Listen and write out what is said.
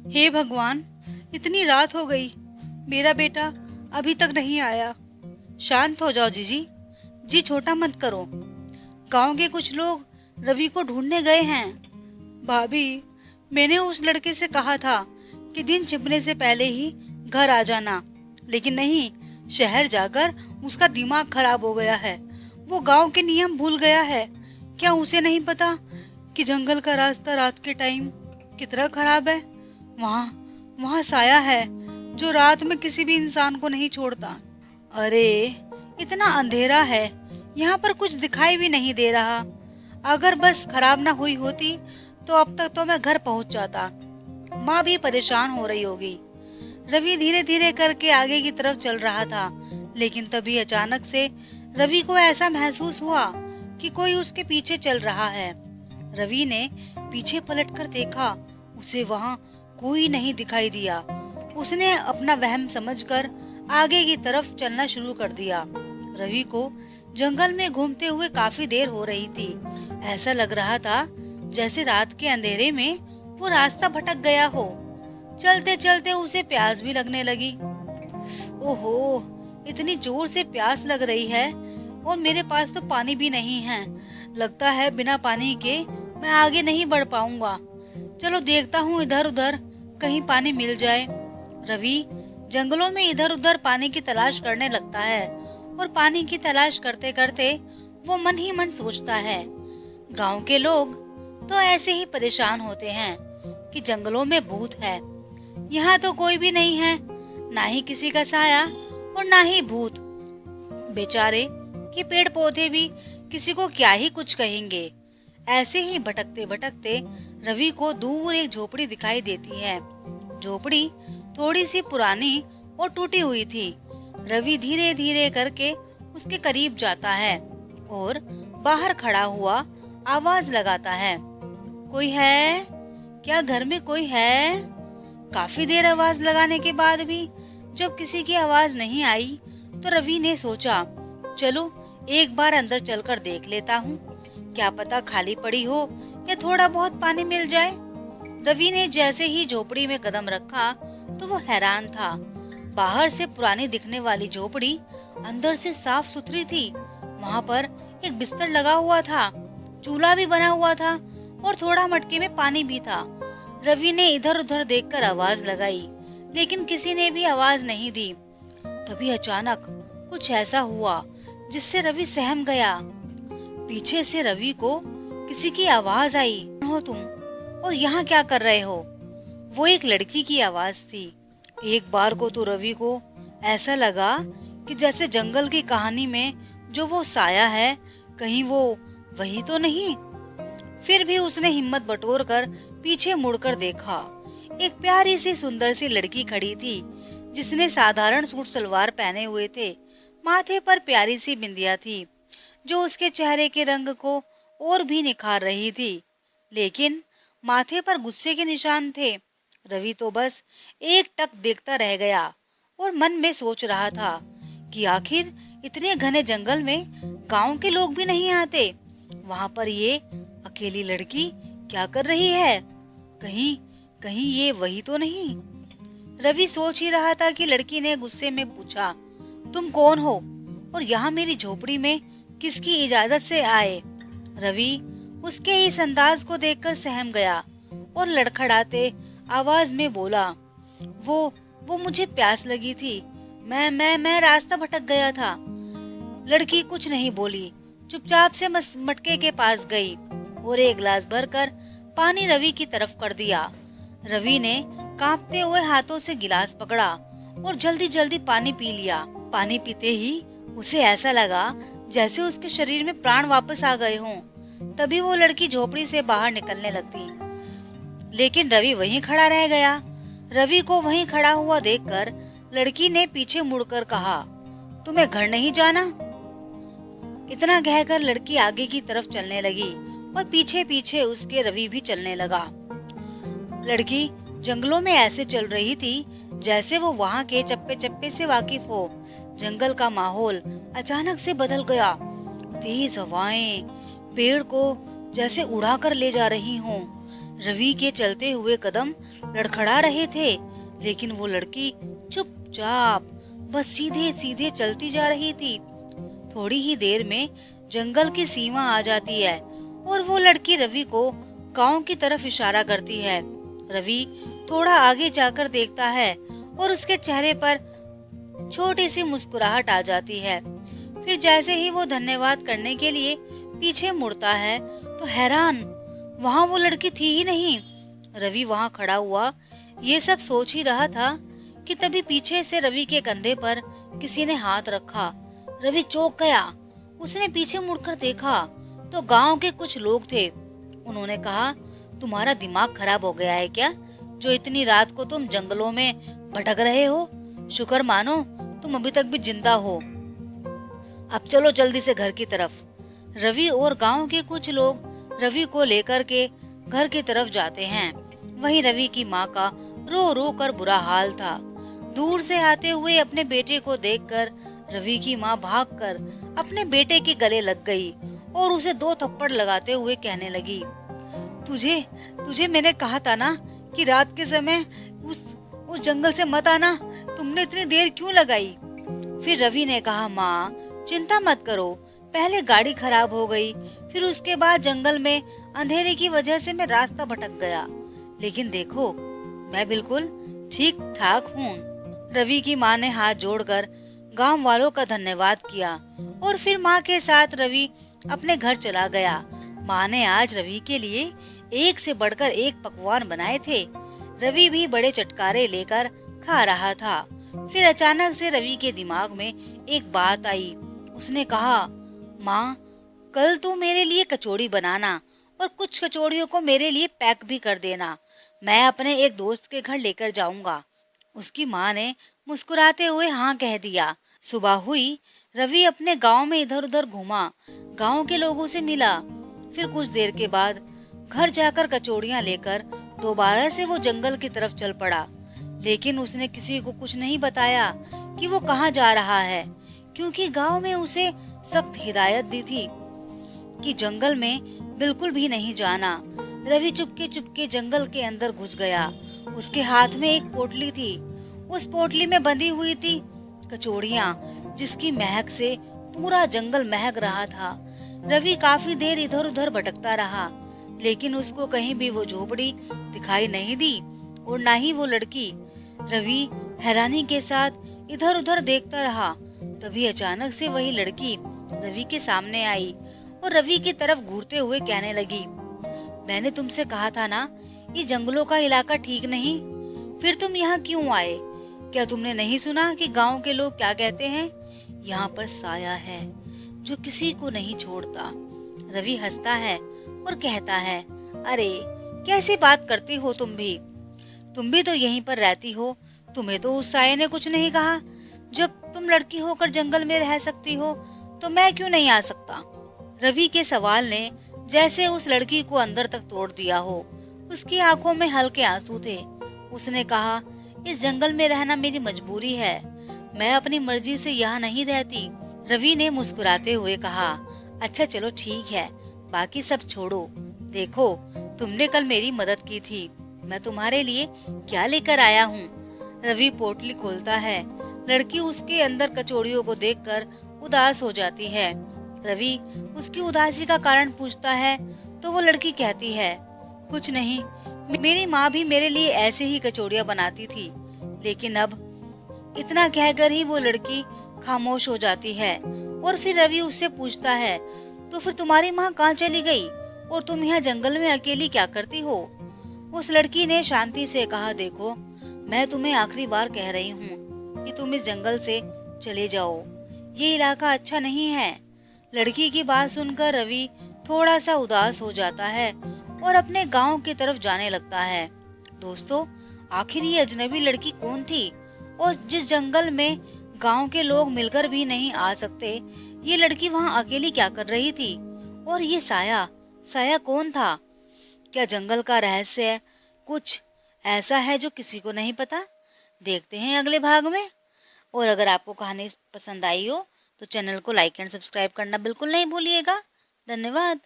हे भगवान, इतनी रात हो गई, मेरा बेटा अभी तक नहीं आया। शांत हो जाओ जीजी। जी छोटा मत करो। गांव के कुछ लोग रवि को ढूंढने गए हैं। भाभी, मैंने उस लड़के से कहा था कि दिन छिपने से पहले ही घर आ जाना, लेकिन नहीं, शहर जाकर उसका दिमाग खराब हो गया है। वो गांव के नियम भूल गया है। क्या उसे नहीं पता कि जंगल का रास्ता रात के टाइम कितना खराब है? वहाँ वहाँ साया है जो रात में किसी भी इंसान को नहीं छोड़ता। अरे, इतना अंधेरा है, यहाँ पर कुछ दिखाई भी नहीं दे रहा। अगर बस खराब ना हुई होती तो अब तक तो मैं घर पहुँच जाता। माँ भी परेशान हो रही होगी। रवि धीरे धीरे करके आगे की तरफ चल रहा था, लेकिन तभी अचानक से रवि को ऐसा महसूस हुआ कि कोई उसके पीछे चल रहा है। रवि ने पीछे पलटकर देखा, उसे वहाँ कोई नहीं दिखाई दिया। उसने अपना वहम समझकर आगे की तरफ चलना शुरू कर दिया। रवि को जंगल में घूमते हुए काफी देर हो रही थी। ऐसा लग रहा था जैसे रात के अंधेरे में वो रास्ता भटक गया हो। चलते चलते उसे प्यास भी लगने लगी। ओहो, इतनी जोर से प्यास लग रही है और मेरे पास तो पानी भी नहीं है। लगता है बिना पानी के मैं आगे नहीं बढ़ पाऊंगा। चलो देखता हूँ इधर उधर, कहीं पानी मिल जाए। रवि जंगलों में इधर उधर पानी की तलाश करने लगता है और पानी की तलाश करते करते वो मन ही मन सोचता है, गांव के लोग तो ऐसे ही परेशान होते हैं कि जंगलों में भूत है। यहाँ तो कोई भी नहीं है, ना ही किसी का साया और ना ही भूत। बेचारे कि पेड़ पौधे भी किसी को क्या ही कुछ कहेंगे। ऐसे ही भटकते भटकते रवि को दूर एक झोपड़ी दिखाई देती है। झोपड़ी थोड़ी सी पुरानी और टूटी हुई थी। रवि धीरे धीरे करके उसके करीब जाता है और बाहर खड़ा हुआ आवाज लगाता है, कोई है क्या? घर में कोई है? काफी देर आवाज लगाने के बाद भी जब किसी की आवाज नहीं आई तो रवि ने सोचा, चलो एक बार अंदर चलकर देख लेता हूँ, क्या पता खाली पड़ी हो या थोड़ा बहुत पानी मिल जाए। रवि ने जैसे ही झोपड़ी में कदम रखा तो वो हैरान था। बाहर से पुरानी दिखने वाली झोपड़ी अंदर से साफ सुथरी थी। वहाँ पर एक बिस्तर लगा हुआ था, चूल्हा भी बना हुआ था और थोड़ा मटके में पानी भी था। रवि ने इधर उधर देखकर आवाज लगाई, लेकिन किसी ने भी आवाज नहीं दी। तभी अचानक कुछ ऐसा हुआ जिससे रवि सहम गया। पीछे से रवि को किसी की आवाज आई, कौन हो तुम और यहाँ क्या कर रहे हो? वो एक लड़की की आवाज थी। एक बार को तो रवि को ऐसा लगा कि जैसे जंगल की कहानी में जो वो साया है, कहीं वो वही तो नहीं। फिर भी उसने हिम्मत बटोर कर पीछे मुड़कर देखा। एक प्यारी सी सुंदर सी लड़की खड़ी थी, जिसने साधारण सूट सलवार पहने हुए थे। माथे पर प्यारी सी बिंदिया थी जो उसके चेहरे के रंग को और भी निखार रही थी, लेकिन माथे पर गुस्से के निशान थे। रवि तो बस एक टक देखता रह गया और मन में सोच रहा था कि आखिर इतने घने जंगल में गांव के लोग भी नहीं आते, वहां पर ये अकेली लड़की क्या कर रही है? कहीं कहीं ये वही तो नहीं। रवि सोच ही रहा था कि लड़की ने गुस्से में पूछा, तुम कौन हो और यहाँ मेरी झोपड़ी में किसकी इजाजत से आए? रवि उसके इस अंदाज को देखकर सहम गया और लड़खड़ाते आवाज में बोला, वो मुझे प्यास लगी थी, मैं रास्ता भटक गया था। लड़की कुछ नहीं बोली, चुपचाप से मटके के पास गई और एक गिलास भरकर पानी रवि की तरफ कर दिया। रवि ने कांपते हुए हाथों से गिलास पकड़ा और जल्दी जल्दी पानी पी लिया। पानी पीते ही उसे ऐसा लगा जैसे उसके शरीर में प्राण वापस आ गए हों। तभी वो लड़की झोपड़ी से बाहर निकलने लगती, लेकिन रवि वहीं खड़ा रह गया। रवि को वहीं खड़ा हुआ देखकर लड़की ने पीछे मुड़कर कहा, तुम्हें घर नहीं जाना? इतना कहकर लड़की आगे की तरफ चलने लगी और पीछे पीछे उसके रवि भी चलने लगा। लड़की जंगलों में ऐसे चल रही थी जैसे वो वहाँ के चप्पे चप्पे से वाकिफ हो। जंगल का माहौल अचानक से बदल गया। तेज हवाएं पेड़ को जैसे उड़ा कर ले जा रही हों। रवि के चलते हुए कदम लड़खड़ा रहे थे, लेकिन वो लड़की चुपचाप बस सीधे सीधे चलती जा रही थी। थोड़ी ही देर में जंगल की सीमा आ जाती है और वो लड़की रवि को गांव की तरफ इशारा करती है। रवि थोड़ा आगे जाकर देखता है और उसके चेहरे पर छोटी सी मुस्कुराहट आ जाती है। फिर जैसे ही वो धन्यवाद करने के लिए पीछे मुड़ता है तो हैरान, वहाँ वो लड़की थी ही नहीं। रवि वहाँ खड़ा हुआ ये सब सोच ही रहा था कि तभी पीछे से रवि के कंधे पर किसी ने हाथ रखा। रवि चौंक गया। उसने पीछे मुड़कर देखा तो गांव के कुछ लोग थे। उन्होंने कहा, तुम्हारा दिमाग खराब हो गया है क्या, जो इतनी रात को तुम जंगलों में भटक रहे हो? शुक्र मानो तुम अभी तक भी जिंदा हो। अब चलो जल्दी से घर की तरफ। रवि और गांव के कुछ लोग रवि को लेकर के घर की तरफ जाते हैं। वहीं रवि की माँ का रो रो कर बुरा हाल था। दूर से आते हुए अपने बेटे को देखकर रवि की माँ भागकर अपने बेटे के गले लग गई और उसे 2 थप्पड़ लगाते हुए कहने लगी, तुझे तुझे मैंने कहा था ना कि रात के समय उस जंगल से मत आना, तुमने इतनी देर क्यों लगाई? फिर रवि ने कहा, माँ चिंता मत करो, पहले गाड़ी खराब हो गई, फिर उसके बाद जंगल में अंधेरे की वजह से मैं रास्ता भटक गया, लेकिन देखो मैं बिल्कुल ठीक ठाक हूँ। रवि की माँ ने हाथ जोड़कर गांव वालों का धन्यवाद किया और फिर माँ के साथ रवि अपने घर चला गया। माँ ने आज रवि के लिए एक से बढ़कर एक पकवान बनाए थे। रवि भी बड़े चटकारे लेकर खा रहा था। फिर अचानक से रवि के दिमाग में एक बात आई। उसने कहा, माँ कल तू मेरे लिए कचौड़ी बनाना और कुछ कचौड़ियों को मेरे लिए पैक भी कर देना, मैं अपने एक दोस्त के घर लेकर जाऊंगा। उसकी माँ ने मुस्कुराते हुए हाँ कह दिया। सुबह हुई, रवि अपने गांव में इधर उधर घूमा, गांव के लोगों से मिला। फिर कुछ देर के बाद घर जाकर कचौड़ियाँ लेकर दोबारा से वो जंगल की तरफ चल पड़ा। लेकिन उसने किसी को कुछ नहीं बताया कि वो कहाँ जा रहा है, क्योंकि गांव में उसे सख्त हिदायत दी थी कि जंगल में बिल्कुल भी नहीं जाना। रवि चुपके चुपके जंगल के अंदर घुस गया। उसके हाथ में एक पोटली थी। उस पोटली में बंधी हुई थी कचौड़ियाँ, जिसकी महक से पूरा जंगल महक रहा था। रवि काफी देर इधर उधर भटकता रहा, लेकिन उसको कहीं भी वो झोपड़ी दिखाई नहीं दी और ना ही वो लड़की। रवि हैरानी के साथ इधर उधर देखता रहा। तभी अचानक से वही लड़की रवि के सामने आई और रवि की तरफ घूरते हुए कहने लगी, मैंने तुमसे कहा था ना, ये जंगलों का इलाका ठीक नहीं, फिर तुम यहाँ क्यों आए? क्या तुमने नहीं सुना कि गांव के लोग क्या कहते हैं? यहाँ पर साया है जो किसी को नहीं छोड़ता। रवि हंसता है और कहता है, अरे कैसी बात करती हो तुम भी तो यहीं पर रहती हो, तुम्हें तो उस साये ने कुछ नहीं कहा। जब तुम लड़की होकर जंगल में रह सकती हो तो मैं क्यों नहीं आ सकता? रवि के सवाल ने जैसे उस लड़की को अंदर तक तोड़ दिया हो। उसकी आंखों में हल्के आंसू थे। उसने कहा, इस जंगल में रहना मेरी मजबूरी है, मैं अपनी मर्जी से यहाँ नहीं रहती। रवि ने मुस्कुराते हुए कहा, अच्छा चलो ठीक है, बाकी सब छोड़ो। देखो तुमने कल मेरी मदद की थी, मैं तुम्हारे लिए क्या लेकर आया हूँ। रवि पोटली खोलता है। लड़की उसके अंदर कचौड़ियों को देखकर उदास हो जाती है। रवि उसकी उदासी का कारण पूछता है तो वो लड़की कहती है, कुछ नहीं, मेरी माँ भी मेरे लिए ऐसे ही कचौड़ियाँ बनाती थी। लेकिन अब इतना कहकर ही वो लड़की खामोश हो जाती है। और फिर रवि उससे पूछता है, तो फिर तुम्हारी माँ कहाँ चली गई और तुम यहाँ जंगल में अकेली क्या करती हो? उस लड़की ने शांति से कहा, देखो मैं तुम्हें आखिरी बार कह रही हूँ कि तुम इस जंगल से चले जाओ, ये इलाका अच्छा नहीं है। लड़की की बात सुनकर रवि थोड़ा सा उदास हो जाता है और अपने गांव की तरफ जाने लगता है। दोस्तों, आखिर ये अजनबी लड़की कौन थी और जिस जंगल में गांव के लोग मिलकर भी नहीं आ सकते, ये लड़की वहां अकेली क्या कर रही थी? और ये साया साया कौन था? क्या जंगल का रहस्य कुछ ऐसा है जो किसी को नहीं पता? देखते हैं अगले भाग में। और अगर आपको कहानी पसंद आई हो तो चैनल को लाइक एंड सब्सक्राइब करना बिल्कुल नहीं भूलिएगा। धन्यवाद।